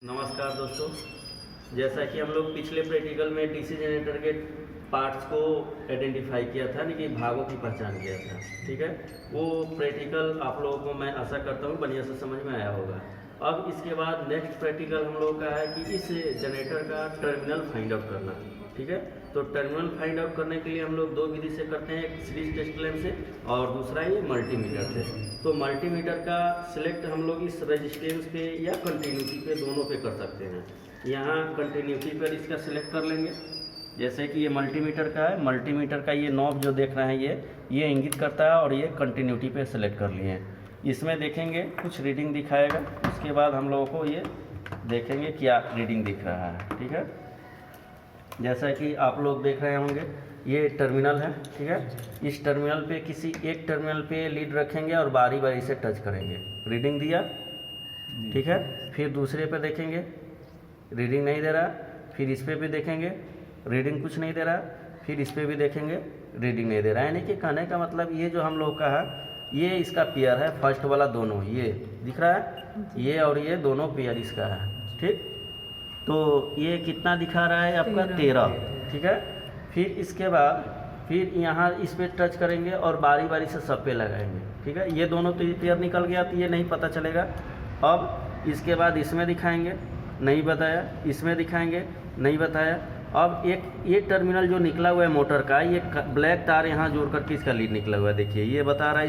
नमस्कार दोस्तों, जैसा कि हम लोग पिछले प्रैक्टिकल में डीसी जनरेटर के पार्ट्स को आइडेंटिफाई किया था, यानी कि भागों की पहचान किया था। ठीक है, वो प्रैक्टिकल आप लोगों को मैं आशा करता हूँ बढ़िया से समझ में आया होगा। अब इसके बाद नेक्स्ट प्रैक्टिकल हम लोगों का है कि इस जनरेटर का टर्मिनल फाइंड आउट करना। ठीक है, तो टर्मिनल फाइंड आउट करने के लिए हम लोग दो विधि से करते हैं, एक सीरीज टेस्ट लैंप से और दूसरा ये मल्टीमीटर से। तो मल्टीमीटर का सिलेक्ट हम लोग इस रेजिस्टेंस पे या कंटिन्यूटी पे, दोनों पे कर सकते हैं। यहाँ कंटिन्यूटी पर इसका सिलेक्ट कर लेंगे, जैसे कि ये मल्टीमीटर का है। मल्टीमीटर का ये नॉब जो देख रहे हैं ये इंगित करता है, और ये कंटिन्यूटी पे सिलेक्ट कर लिए हैं। इसमें देखेंगे कुछ रीडिंग दिखाएगा, उसके बाद हम लोगों को ये देखेंगे क्या रीडिंग दिख रहा है। ठीक है, जैसा कि आप लोग देख रहे होंगे ये टर्मिनल है। ठीक है, इस टर्मिनल पे किसी एक टर्मिनल पे लीड रखेंगे और बारी बारी से टच करेंगे। रीडिंग दिया, ठीक है, फिर दूसरे पे देखेंगे, रीडिंग नहीं दे रहा, फिर इस पे भी देखेंगे, रीडिंग कुछ नहीं दे रहा, फिर इस पे भी देखेंगे, रीडिंग नहीं दे रहा। यानी कि कहने का मतलब ये जो हम लोग का है, ये इसका पेयर है, फर्स्ट वाला दोनों ये दिख रहा है, ये और ये दोनों पेयर इसका है। ठीक, तो ये कितना दिखा रहा है आपका 13। ठीक है, फिर इसके बाद फिर यहाँ इस पे टच करेंगे और बारी बारी से सब पे लगाएंगे। ठीक है, ये दोनों तो पेयर निकल गया, तो ये नहीं पता चलेगा। अब इसके बाद इसमें दिखाएंगे, नहीं बताया, इसमें दिखाएंगे, नहीं बताया। अब एक ये टर्मिनल जो निकला हुआ है मोटर का, ये ब्लैक तार यहाँ जोड़ करके इसका लीड निकला हुआ है, देखिए ये बता रहा है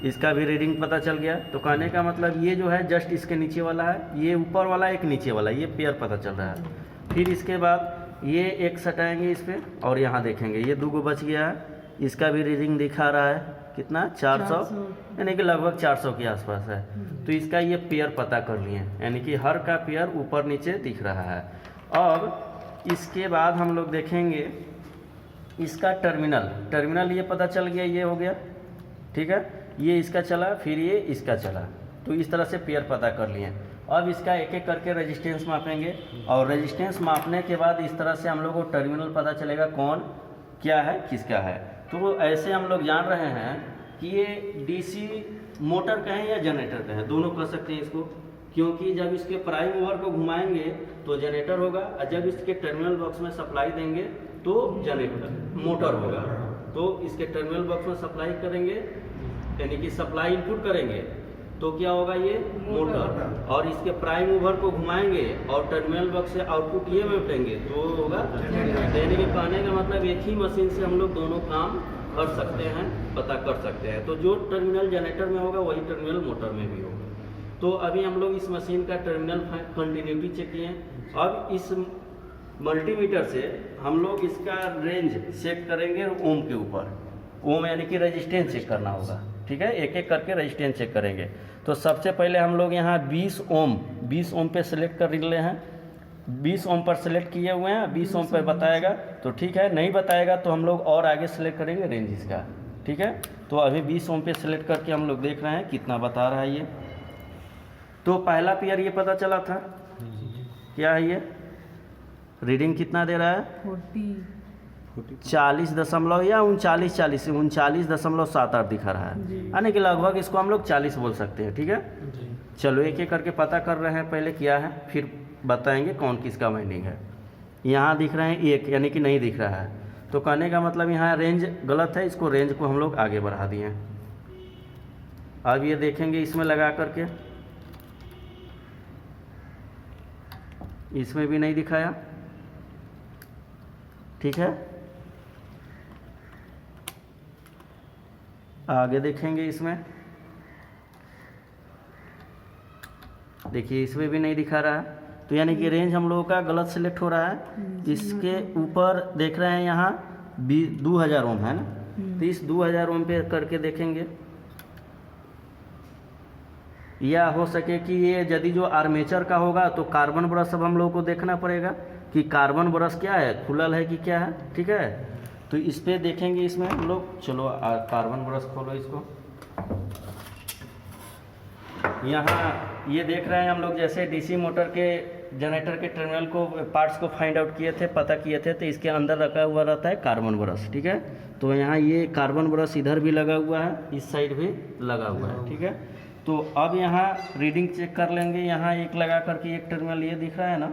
इसका भी रीडिंग पता चल गया। तो कहने का मतलब ये जो है जस्ट इसके नीचे वाला है, ये ऊपर वाला एक नीचे वाला, ये पेयर पता चल रहा है। फिर इसके बाद ये एक सटाएंगे इस पर और यहाँ देखेंगे ये दो बच गया है, इसका भी रीडिंग दिखा रहा है कितना 400, यानी कि लगभग 400 के आसपास है। तो इसका ये पेयर पता कर लिए, यानी कि हर का पेयर ऊपर नीचे दिख रहा है। अब इसके बाद हम लोग देखेंगे इसका टर्मिनल ये पता चल गया, ये हो गया। ठीक है, ये इसका चला, फिर ये इसका चला, तो इस तरह से पेयर पता कर लिए। अब इसका एक एक करके रेजिस्टेंस मापेंगे, और रेजिस्टेंस मापने के बाद इस तरह से हम लोग को टर्मिनल पता चलेगा कौन क्या है किसका है। तो ऐसे हम लोग जान रहे हैं कि ये डीसी मोटर का है या जनरेटर का है, दोनों कह सकते हैं इसको, क्योंकि जब इसके प्राइम मूवर को घुमाएंगे तो जनरेटर होगा, और जब इसके टर्मिनल बॉक्स में सप्लाई देंगे तो जनरेटर मोटर होगा। तो इसके टर्मिनल बॉक्स में सप्लाई करेंगे, यानी कि सप्लाई इनपुट करेंगे तो क्या होगा, ये मोटर, और इसके प्राइम मूवर को घुमाएंगे और टर्मिनल बॉक्स से आउटपुट ये में उठेंगे तो होगा। यानी कि कहने का मतलब एक ही मशीन से हम लोग दोनों काम कर सकते हैं, पता कर सकते हैं। तो जो टर्मिनल जनरेटर में होगा वही टर्मिनल मोटर में भी होगा। तो अभी हम लोग इस मशीन का टर्मिनल कंटिन्यूटी चेक किए। अब इस मल्टीमीटर से हम लोग इसका रेंज चेक करेंगे ओम के ऊपर, ओम यानी कि रेजिस्टेंस चेक करना होगा। ठीक है, एक एक करके रेजिस्टेंस चेक करेंगे। तो सबसे पहले हम लोग यहाँ 20 ओम पे सिलेक्ट कर ले हैं, 20 ओम पर सिलेक्ट किए हुए हैं, 20 ओम पर बताएगा तो ठीक है, नहीं बताएगा तो हम लोग और आगे सिलेक्ट करेंगे रेंज इसका। ठीक है, तो अभी 20 ओम पे सिलेक्ट करके हम लोग देख रहे हैं कितना बता रहा है ये। तो पहला पेयर ये पता चला था, क्या है ये रीडिंग कितना दे रहा है 40 दशमलव या 39.78 दिखा रहा है, यानी कि लगभग इसको हम लोग 40 बोल सकते हैं। ठीक है, चलो एक एक करके पता कर रहे हैं, पहले क्या है फिर बताएंगे कौन किसका वाइंडिंग है। यहाँ दिख रहे हैं एक, यानी कि नहीं दिख रहा है, तो कहने का मतलब यहाँ रेंज गलत है, इसको रेंज को हम लोग आगे बढ़ा दिए। अब ये देखेंगे इसमें लगा करके, इसमें भी नहीं दिखाया। ठीक है, आगे देखेंगे, इसमें देखिए इसमें भी नहीं दिखा रहा है, तो यानी कि रेंज हम लोगों का गलत सिलेक्ट हो रहा है। इसके ऊपर देख रहे हैं यहाँ 2000 ओम है ना, तो इस 2000 ओम पे करके देखेंगे, या हो सके कि ये यदि जो आर्मेचर का होगा तो कार्बन ब्रश अब हम लोगों को देखना पड़ेगा कि कार्बन ब्रश क्या है, खुलल है कि क्या है। ठीक है, तो इस पे देखेंगे इसमें हम लोग, चलो कार्बन ब्रश खोलो इसको। यहाँ ये देख रहे हैं हम लोग, जैसे डीसी मोटर के जनरेटर के टर्मिनल को पार्ट्स को फाइंड आउट किए थे, पता किए थे, तो इसके अंदर रखा हुआ रहता है कार्बन ब्रश। ठीक है, तो यहाँ ये कार्बन ब्रश इधर भी लगा हुआ है, इस साइड भी लगा हुआ है। ठीक है, तो अब यहाँ रीडिंग चेक कर लेंगे। यहाँ एक लगा करके एक टर्मिनल ये दिख रहा है ना,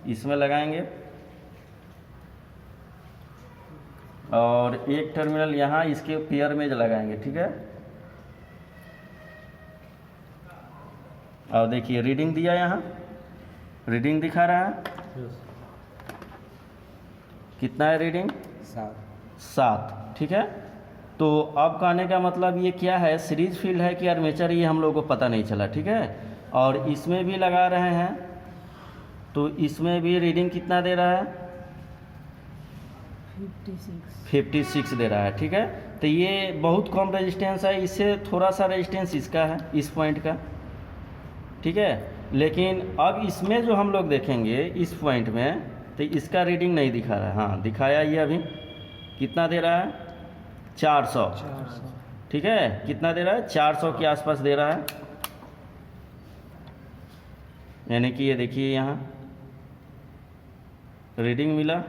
इसमें लगाएंगे और एक टर्मिनल यहाँ इसके पेयर में लगाएंगे, ठीक है। और देखिए रीडिंग दिया, यहाँ रीडिंग दिखा रहा है, कितना है रीडिंग? 7, ठीक है। तो अब कहने का मतलब ये क्या है, सीरीज फील्ड है कि आर्मेचर, ये हम लोगों को पता नहीं चला, ठीक है। और इसमें भी लगा रहे हैं तो इसमें भी रीडिंग कितना दे रहा है? 56 दे रहा है, ठीक है। तो ये बहुत कम रेजिस्टेंस है, इससे थोड़ा सा रेजिस्टेंस इसका है, इस पॉइंट का, ठीक है। लेकिन अब इसमें जो हम लोग देखेंगे इस पॉइंट में, तो इसका रीडिंग नहीं दिखा रहा है। हाँ दिखाया, ये अभी कितना दे रहा है? 400, ठीक है। कितना दे रहा है? 400 के आसपास दे रहा है। यानी कि ये देखिए यहाँ रीडिंग मिला,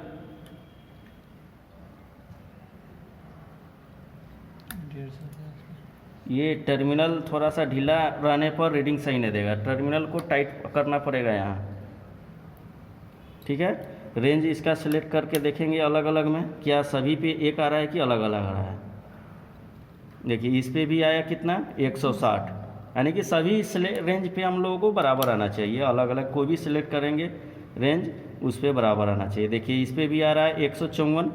ये टर्मिनल थोड़ा सा ढीला रहने पर रीडिंग सही नहीं देगा, टर्मिनल को टाइट करना पड़ेगा यहाँ, ठीक है। रेंज इसका सिलेक्ट करके देखेंगे अलग अलग में, क्या सभी पे एक आ रहा है कि अलग अलग आ रहा है। देखिए इस पे भी आया कितना? 160, यानी कि सभी रेंज पे हम लोगों को बराबर आना चाहिए, अलग अलग कोई भी सिलेक्ट करेंगे रेंज उस पर बराबर आना चाहिए। देखिए इस पे भी आ रहा है 154,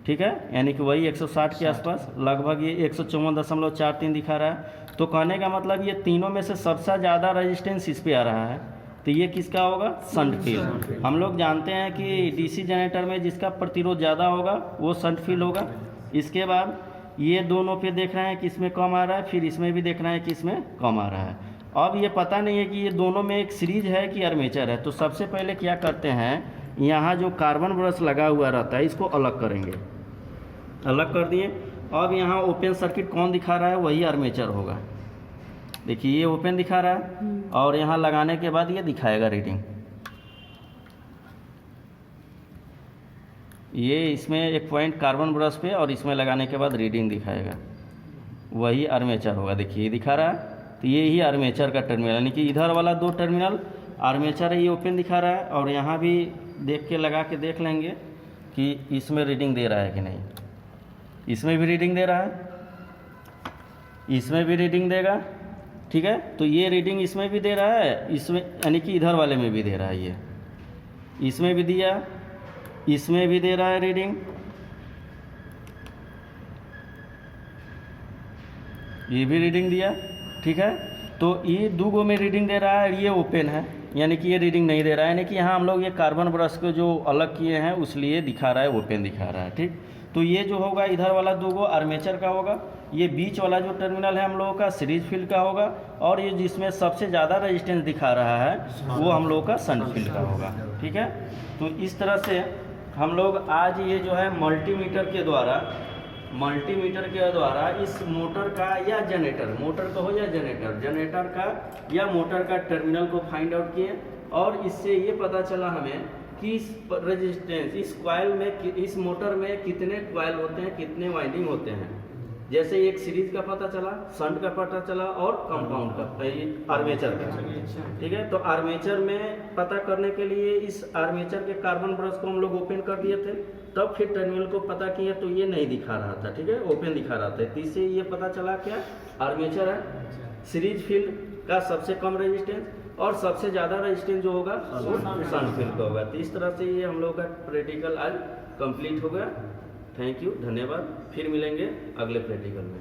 ठीक है, यानी कि वही 160 के आसपास, लगभग ये 154.43 दिखा रहा है। तो कहने का मतलब ये तीनों में से सबसे ज़्यादा रेजिस्टेंस इस पे आ रहा है, तो ये किसका होगा? Shunt field. हम लोग जानते हैं कि डीसी जनरेटर में जिसका प्रतिरोध ज़्यादा होगा वो शंट फील्ड होगा। इसके बाद ये दोनों पे देख रहे हैं कि इसमें कम आ रहा है, फिर इसमें भी देख रहे हैं कि इसमें कम आ रहा है। अब ये पता नहीं है कि ये दोनों में एक सीरीज है कि आर्मेचर है। तो सबसे पहले क्या करते हैं, यहाँ जो कार्बन ब्रश लगा हुआ रहता है इसको अलग करेंगे, अलग कर दिए। अब यहाँ ओपन सर्किट कौन दिखा रहा है? वही आर्मेचर होगा। देखिए ये ओपन दिखा रहा है और यहाँ लगाने के बाद ये दिखाएगा रीडिंग। ये इसमें एक पॉइंट कार्बन ब्रश पे और इसमें लगाने के बाद रीडिंग दिखाएगा, वही आर्मेचर होगा। देखिए ये दिखा रहा है, तो ये ही आर्मेचर का टर्मिनल, यानी कि इधर वाला 2 टर्मिनल आर्मेचर है, ये ओपन दिखा रहा है। और यहाँ भी देख के लगा के देख लेंगे कि इसमें रीडिंग दे रहा है कि नहीं। इसमें भी रीडिंग दे रहा है, इसमें भी रीडिंग देगा, ठीक है। तो ये रीडिंग इसमें भी दे रहा है, इसमें यानी कि इधर वाले में भी दे रहा है, ये इसमें भी दिया, इसमें भी दे रहा है रीडिंग, ये भी रीडिंग दिया, ठीक है। तो ये 2 गो में रीडिंग दे रहा है, ये ओपन है यानी कि ये रीडिंग नहीं दे रहा है। यानी कि यहाँ हम लोग ये कार्बन ब्रश को जो अलग किए हैं उसलिए दिखा रहा है, ओपन दिखा रहा है, ठीक। तो ये जो होगा इधर वाला 2 गो आर्मेचर का होगा, ये बीच वाला जो टर्मिनल है हम लोगों का सीरीज फील्ड का होगा, और ये जिसमें सबसे ज़्यादा रेजिस्टेंस दिखा रहा है वो हम लोगों का शंट फील्ड का होगा, ठीक है। तो इस तरह से हम लोग आज ये जो है मल्टीमीटर के द्वारा इस मोटर का या जनरेटर, मोटर का हो या जनरेटर का या मोटर का टर्मिनल को फाइंड आउट किए। और इससे ये पता चला हमें कि इस रेजिस्टेंस, इस कॉइल में, इस मोटर में कितने कॉइल होते हैं, कितने वाइंडिंग होते हैं। जैसे एक सीरीज का पता चला, शंट का पता चला और कंपाउंड का, आर्मेचर का, ठीक है। तो आर्मेचर में पता करने के लिए इस आर्मेचर के कार्बन ब्रश को हम लोग ओपन कर दिए थे, तब फिर टर्मिनल को पता किया तो ये नहीं दिखा रहा था, ठीक है, ओपन दिखा रहा था। इससे ये पता चला क्या आर्मेचर है, सीरीज फील्ड का सबसे कम रेजिस्टेंस और सबसे ज़्यादा रेजिस्टेंस जो होगा वो शंट फील्ड का होगा। तो इस तरह से ये हम लोग का प्रैक्टिकल आज कंप्लीट हो गया। थैंक यू, धन्यवाद। फिर मिलेंगे अगले प्रैक्टिकल में।